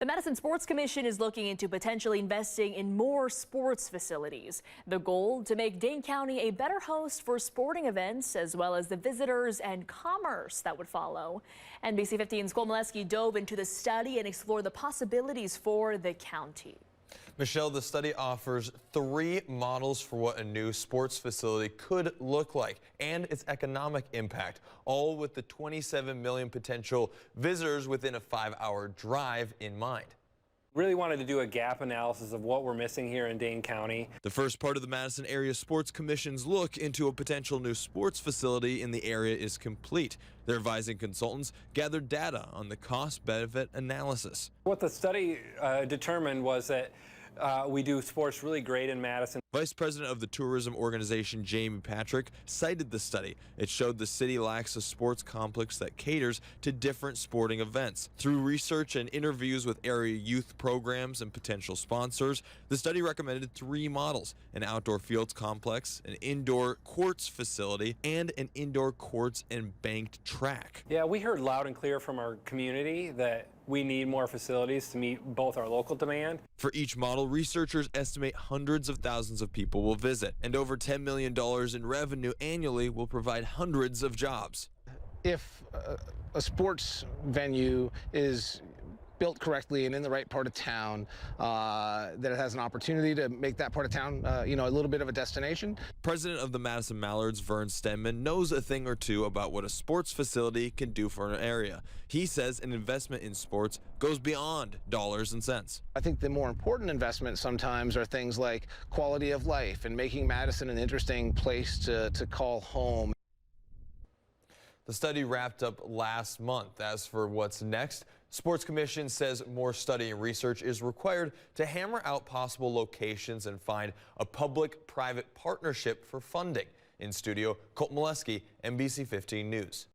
The Madison Sports Commission is looking into potentially investing in more sports facilities. The goal, to make Dane County a better host for sporting events, as well as the visitors and commerce that would follow. NBC 15's Cole Molesky dove into the study and explored the possibilities for the county. Michelle, the study offers 3 models for what a new sports facility could look like and its economic impact, all with the 27 million potential visitors within a 5-hour drive in mind. Really wanted to do a gap analysis of what we're missing here in Dane County. The first part of the Madison Area Sports Commission's look into a potential new sports facility in the area is complete. Their advising consultants gathered data on the cost-benefit analysis. What the study determined was that we do sports really great in Madison. Vice President of the tourism organization, Jamie Patrick, cited the study. It showed the city lacks a sports complex that caters to different sporting events. Through research and interviews with area youth programs and potential sponsors, the study recommended 3 models: an outdoor fields complex, an indoor courts facility, and an indoor courts and banked track. Yeah, we heard loud and clear from our community that we need more facilities to meet both our local demand. For each model, researchers estimate hundreds of thousands of people will visit, and over $10 million in revenue annually will provide hundreds of jobs. If a sports venue is built correctly and in the right part of town, that it has an opportunity to make that part of town, a little bit of a destination. President of the Madison Mallards, Vern Stenman, knows a thing or two about what a sports facility can do for an area. He says an investment in sports goes beyond dollars and cents. I think the more important investments sometimes are things like quality of life and making Madison an interesting place to call home. The study wrapped up last month. As for what's next, Sports Commission says more study and research is required to hammer out possible locations and find a public-private partnership for funding. In studio, Colt Molesky, NBC 15 News.